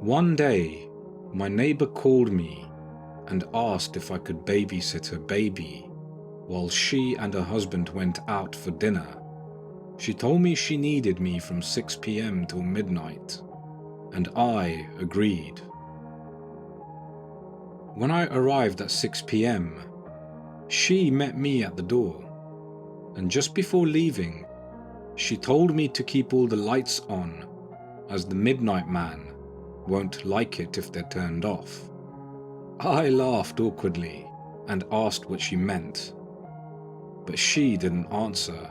One day, my neighbor called me and asked if I could babysit her baby while she and her husband went out for dinner. She told me she needed me from 6 p.m. till midnight, and I agreed. When I arrived at 6 p.m., she met me at the door, and just before leaving, she told me to keep all the lights on, as the midnight man won't like it if they're turned off. I laughed awkwardly and asked what she meant, but she didn't answer.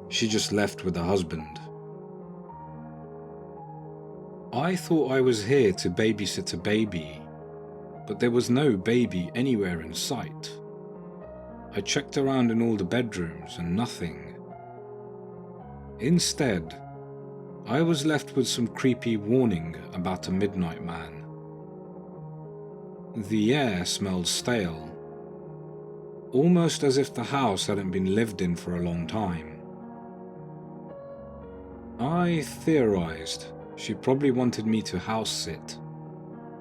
She just left with her husband. I thought I was here to babysit a baby, but there was no baby anywhere in sight. I checked around in all the bedrooms and nothing. Instead, I was left with some creepy warning about a midnight man. The air smelled stale, almost as if the house hadn't been lived in for a long time. I theorized she probably wanted me to house sit,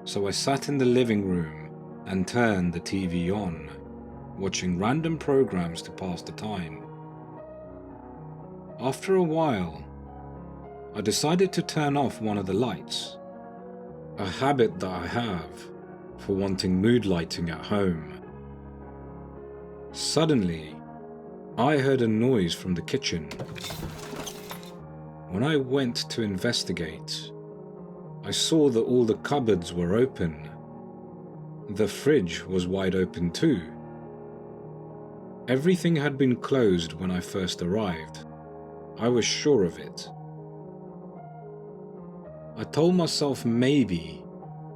so I sat in the living room and turned the TV on, watching random programs to pass the time. After a while, I decided to turn off one of the lights, a habit that I have for wanting mood lighting at home. Suddenly, I heard a noise from the kitchen. When I went to investigate, I saw that all the cupboards were open. The fridge was wide open too. Everything had been closed when I first arrived. I was sure of it. I told myself maybe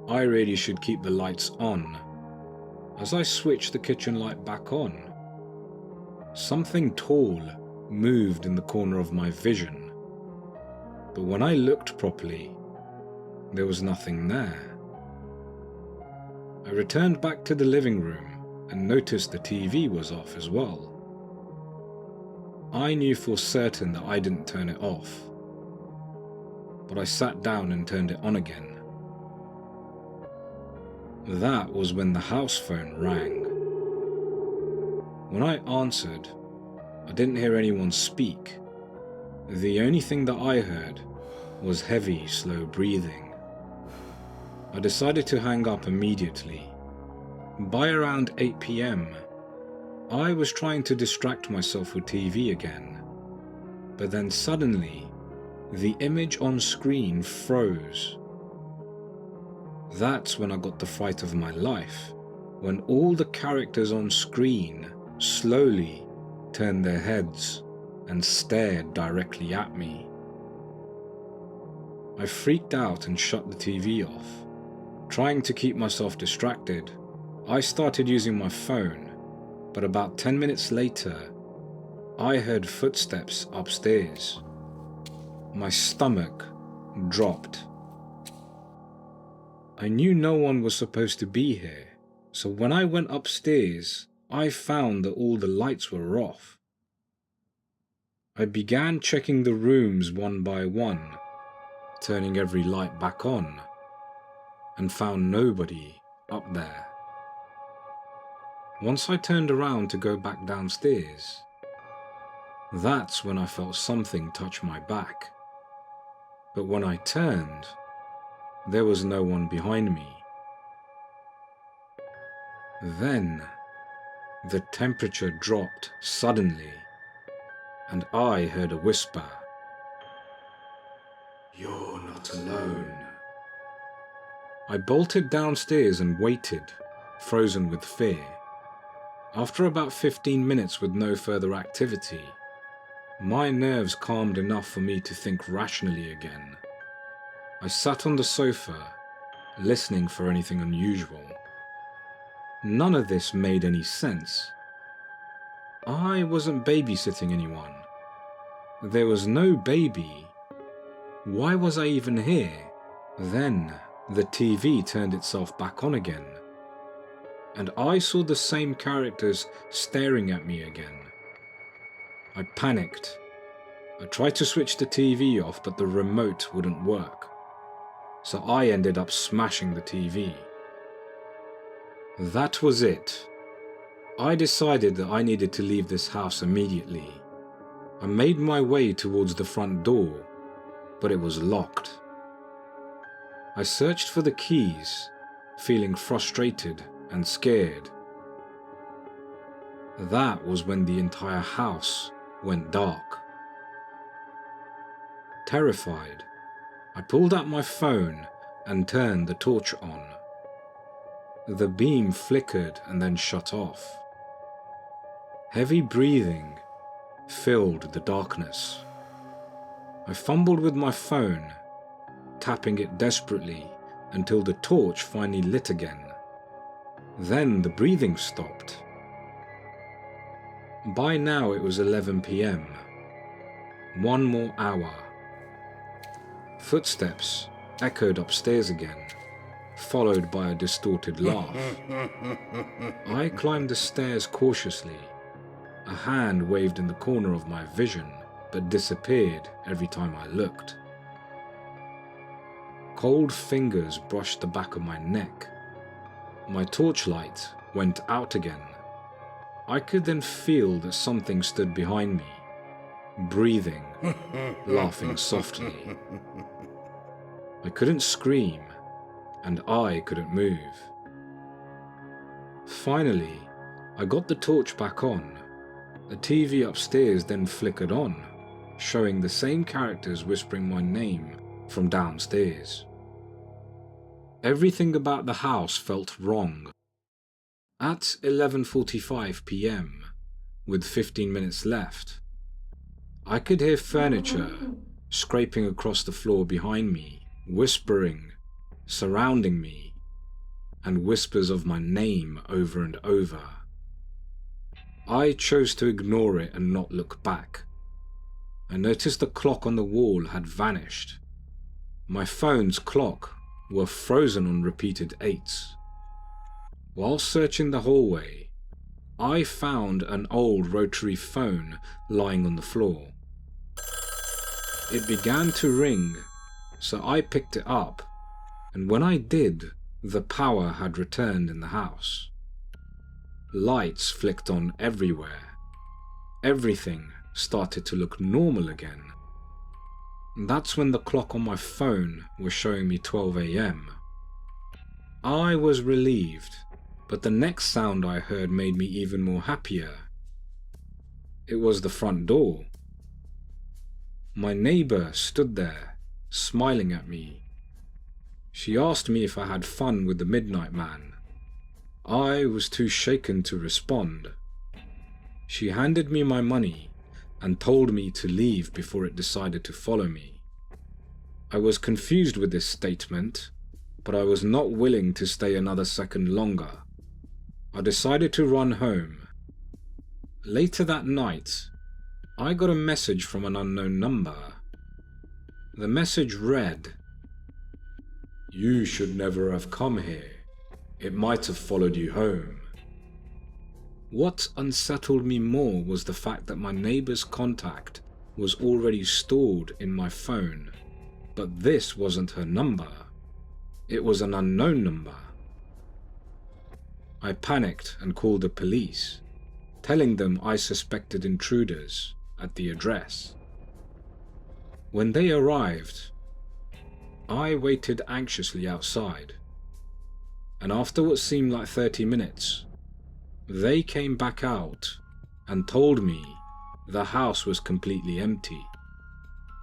I really should keep the lights on. As I switched the kitchen light back on, something tall moved in the corner of my vision. But when I looked properly, there was nothing there. I returned back to the living room and noticed the TV was off as well. I knew for certain that I didn't turn it off, but I sat down and turned it on again. That was when the house phone rang. When I answered, I didn't hear anyone speak. The only thing that I heard was heavy, slow breathing. I decided to hang up immediately. By around 8 p.m., I was trying to distract myself with TV again, but then suddenly, the image on screen froze. That's when I got the fright of my life, when all the characters on screen slowly turned their heads and stared directly at me. I freaked out and shut the TV off. Trying to keep myself distracted, I started using my phone, but about 10 minutes later, I heard footsteps upstairs. My stomach dropped. I knew no one was supposed to be here, so when I went upstairs, I found that all the lights were off. I began checking the rooms one by one, turning every light back on, and found nobody up there. Once I turned around to go back downstairs, that's when I felt something touch my back. But when I turned, there was no one behind me. Then, the temperature dropped suddenly, and I heard a whisper. "You're not alone." I bolted downstairs and waited, frozen with fear. After about 15 minutes with no further activity, my nerves calmed enough for me to think rationally again. I sat on the sofa, listening for anything unusual. None of this made any sense. I wasn't babysitting anyone. There was no baby. Why was I even here? Then the TV turned itself back on again, and I saw the same characters staring at me again. I panicked. I tried to switch the TV off, but the remote wouldn't work. so I ended up smashing the TV. That was it. I decided that I needed to leave this house immediately. I made my way towards the front door, but it was locked. I searched for the keys, feeling frustrated and scared. That was when the entire house went dark. Terrified, I pulled out my phone and turned the torch on. The beam flickered and then shut off. Heavy breathing filled the darkness. I fumbled with my phone, tapping it desperately until the torch finally lit again. Then the breathing stopped. By now it was 11 p.m. One more hour. Footsteps echoed upstairs again, followed by a distorted laugh. I climbed the stairs cautiously. A hand waved in the corner of my vision, but disappeared every time I looked. Cold fingers brushed the back of my neck. My torchlight went out again. I could then feel that something stood behind me, breathing, laughing softly. I couldn't scream, and I couldn't move. Finally, I got the torch back on. The TV upstairs then flickered on, showing the same characters whispering my name from downstairs. Everything about the house felt wrong. At 11:45 p.m., with 15 minutes left, I could hear furniture scraping across the floor behind me, whispering, surrounding me, and whispers of my name over and over. I chose to ignore it and not look back. I noticed the clock on the wall had vanished. My phone's clock were frozen on repeated 8s. While searching the hallway, I found an old rotary phone lying on the floor. It began to ring, so I picked it up, and when I did, the power had returned in the house. Lights flicked on everywhere. Everything started to look normal again. That's when the clock on my phone was showing me 12 a.m. I was relieved, but the next sound I heard made me even more happier. It was the front door. My neighbor stood there, smiling at me. She asked me if I had fun with the Midnight Man. I was too shaken to respond. She handed me my money and told me to leave before it decided to follow me. I was confused with this statement, but I was not willing to stay another second longer. I decided to run home. Later that night, I got a message from an unknown number. The message read, "You should never have come here. It might have followed you home." What unsettled me more was the fact that my neighbor's contact was already stored in my phone, but this wasn't her number. It was an unknown number. I panicked and called the police, telling them I suspected intruders at the address. When they arrived, I waited anxiously outside, and after what seemed like 30 minutes, they came back out and told me the house was completely empty.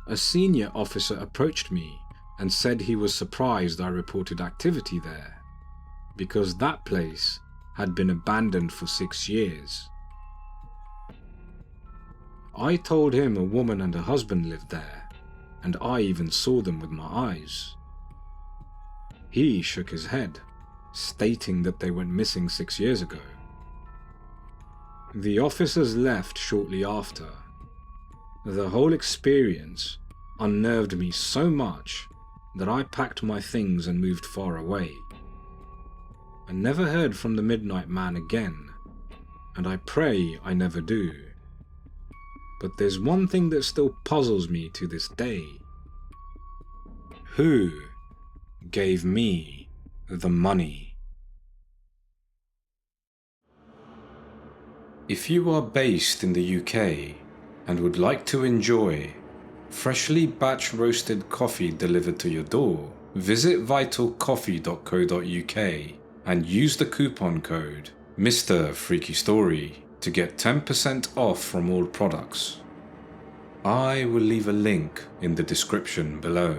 A senior officer approached me and said he was surprised I reported activity there, because that place had been abandoned for 6 years. I told him a woman and a husband lived there, and I even saw them with my eyes. He shook his head, stating that they went missing 6 years ago. The officers left shortly after. The whole experience unnerved me so much that I packed my things and moved far away. I never heard from the Midnight Man again, and I pray I never do. But there's one thing that still puzzles me to this day. Who gave me the money. If you are based in the UK and would like to enjoy freshly batch roasted coffee delivered to your door, visit vitalcoffee.co.uk and use the coupon code mrfreakystory to get 10% off from all products. I will leave a link in the description below.